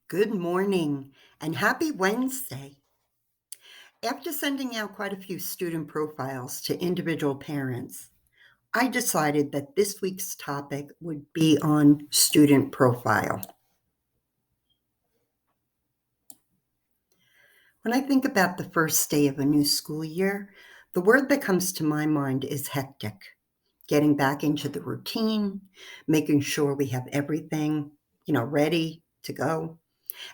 Good morning and happy Wednesday. After sending out quite a few student profiles to individual parents, I decided that this week's topic would be on student profile. When I think about the first day of a new school year, the word that comes to my mind is hectic. Getting back into the routine, making sure we have everything, ready to go,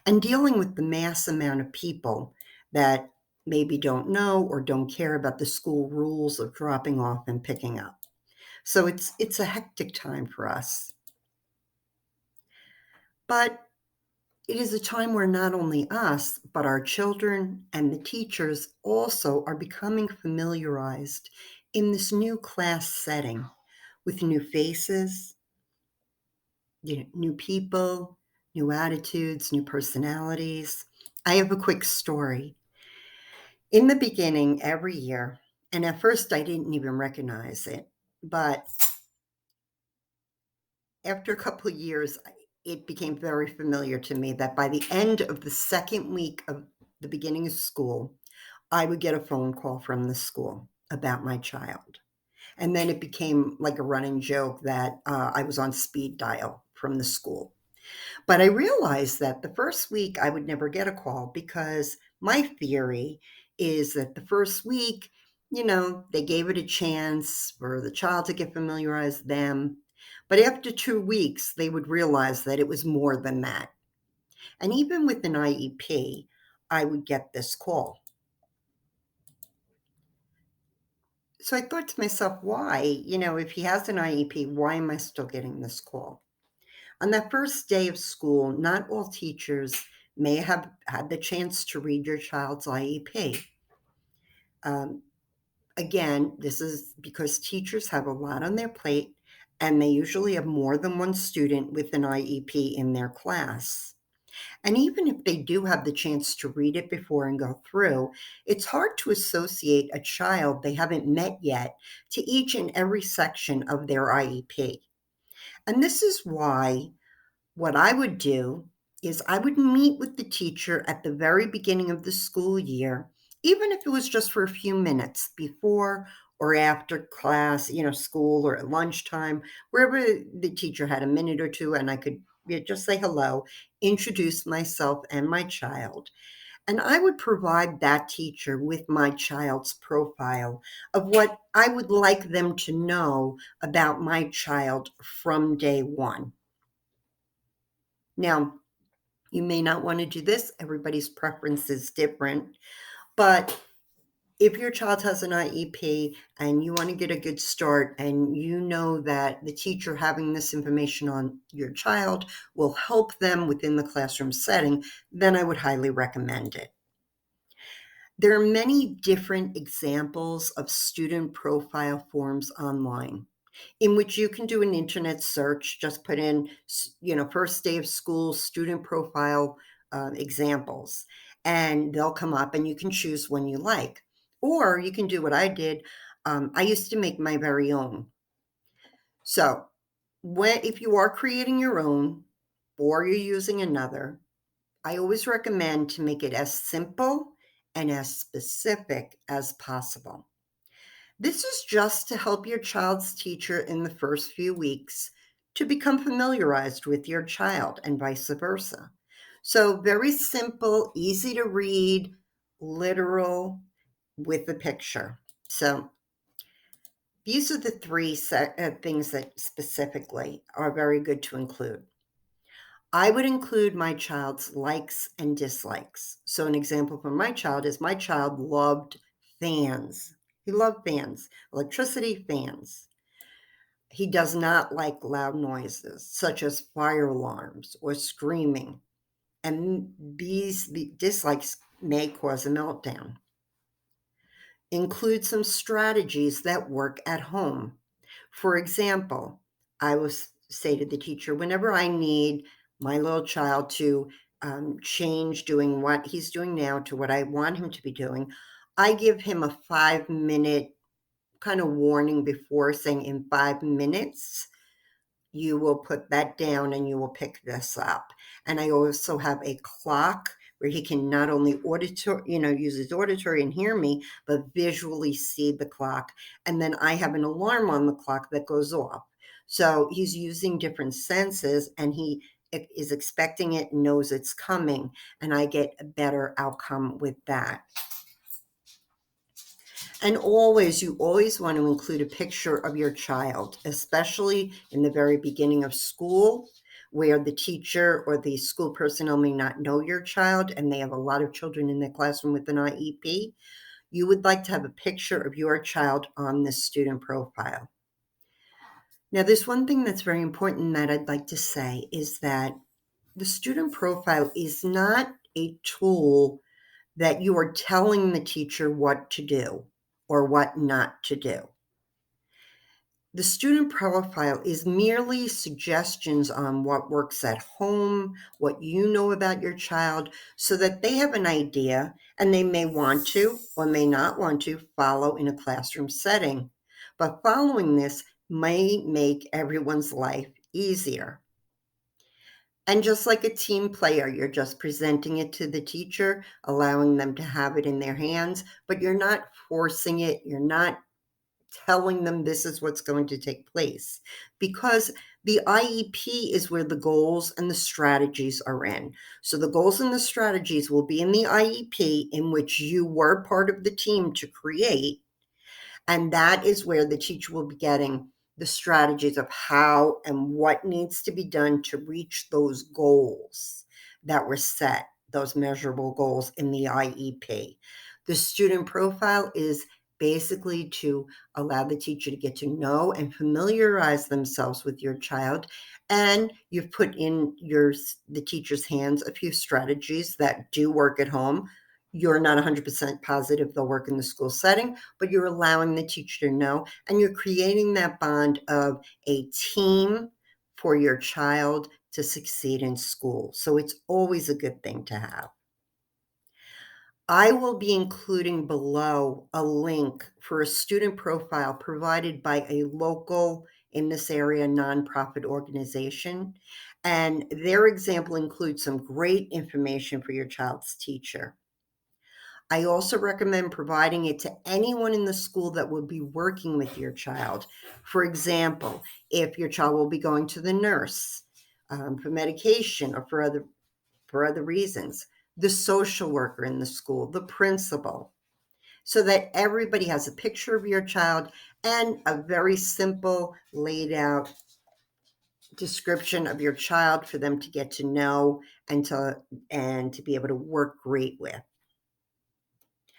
and dealing with the mass amount of people that maybe don't know or don't care about the school rules of dropping off and picking up. So it's a hectic time for us. But it is a time where not only us, but our children and the teachers also are becoming familiarized in this new class setting with new faces, new people, new attitudes, new personalities. I have a quick story. In the beginning, every year, and at first I didn't even recognize it, but after a couple of years, it became very familiar to me that by the end of the second week of the beginning of school, I would get a phone call from the school about my child. And then it became like a running joke that I was on speed dial from the school. But I realized that the first week I would never get a call because my theory is that the first week, they gave it a chance for the child to get familiarized with them. But after 2 weeks, they would realize that it was more than that. And even with an IEP, I would get this call. So I thought to myself, why? If he has an IEP, why am I still getting this call? On that first day of school, not all teachers may have had the chance to read your child's IEP. Um, Again, this is because teachers have a lot on their plate and they usually have more than one student with an IEP in their class. And even if they do have the chance to read it before and go through, it's hard to associate a child they haven't met yet to each and every section of their IEP. And this is why what I would do is I would meet with the teacher at the very beginning of the school year, even if it was just for a few minutes before or after class, school or at lunchtime, wherever the teacher had a minute or two and I could just say hello, introduce myself and my child. And I would provide that teacher with my child's profile of what I would like them to know about my child from day one. Now, you may not want to do this. Everybody's preference is different. But if your child has an IEP and you want to get a good start and you know that the teacher having this information on your child will help them within the classroom setting, then I would highly recommend it. There are many different examples of student profile forms online in which you can do an internet search, just put in, first day of school student profile examples, and they'll come up and you can choose one you like. Or you can do what I did. I used to make my very own. So if you are creating your own or you're using another, I always recommend to make it as simple and as specific as possible. This is just to help your child's teacher in the first few weeks to become familiarized with your child and vice versa. So, very simple, easy to read, literal with a picture. So, these are the three things that specifically are very good to include. I would include my child's likes and dislikes. So, an example from my child is my child loved fans. He loved fans, electricity fans. He does not like loud noises, such as fire alarms or screaming. And these dislikes may cause a meltdown. Include some strategies that work at home. For example, I will say to the teacher, whenever I need my little child to change doing what he's doing now to what I want him to be doing, I give him a 5-minute kind of warning before saying in 5 minutes, you will put that down and you will pick this up. And I also have a clock where he can not only use his auditory and hear me, but visually see the clock. And then I have an alarm on the clock that goes off. So he's using different senses and he is expecting it, knows it's coming, and I get a better outcome with that. And you always want to include a picture of your child, especially in the very beginning of school, where the teacher or the school personnel may not know your child and they have a lot of children in their classroom with an IEP. You would like to have a picture of your child on the student profile. Now, there's one thing that's very important that I'd like to say is that the student profile is not a tool that you are telling the teacher what to do or what not to do. The student profile is merely suggestions on what works at home, what you know about your child, so that they have an idea and they may want to or may not want to follow in a classroom setting. But following this may make everyone's life easier. And just like a team player, you're just presenting it to the teacher, allowing them to have it in their hands, but you're not forcing it. You're not telling them this is what's going to take place, because the IEP is where the goals and the strategies are in. So the goals and the strategies will be in the IEP, in which you were part of the team to create. And that is where the teacher will be getting the strategies of how and what needs to be done to reach those goals that were set, those measurable goals in the IEP. The student profile is basically to allow the teacher to get to know and familiarize themselves with your child. And you've put in the teacher's hands a few strategies that do work at home. You're not 100% positive they'll work in the school setting, but you're allowing the teacher to know, and you're creating that bond of a team for your child to succeed in school. So it's always a good thing to have. I will be including below a link for a student profile provided by a local, in this area, nonprofit organization. And their example includes some great information for your child's teacher. I also recommend providing it to anyone in the school that will be working with your child. For example, if your child will be going to the nurse for medication or for other reasons, the social worker in the school, the principal, so that everybody has a picture of your child and a very simple, laid out description of your child for them to get to know and to be able to work great with.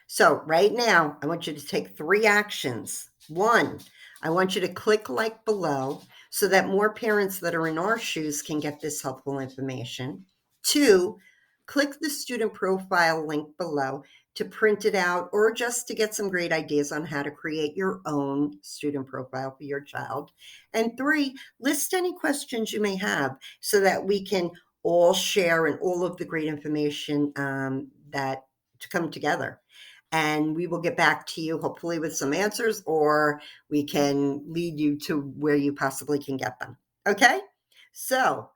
So right now, I want you to take 3 actions. 1, I want you to click like below so that more parents that are in our shoes can get this helpful information. 2, click the student profile link below to print it out or just to get some great ideas on how to create your own student profile for your child. And 3, list any questions you may have so that we can all share in all of the great information that to come together. And we will get back to you hopefully with some answers, or we can lead you to where you possibly can get them. Okay? So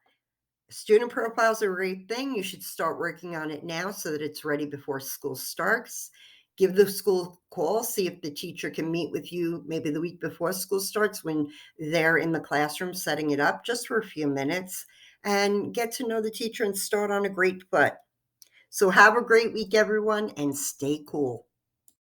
student profiles are a great thing. You should start working on it now so that it's ready before school starts. Give the school a call, see if the teacher can meet with you maybe the week before school starts when they're in the classroom setting it up just for a few minutes, and get to know the teacher and start on a great foot. So have a great week, everyone, and stay cool.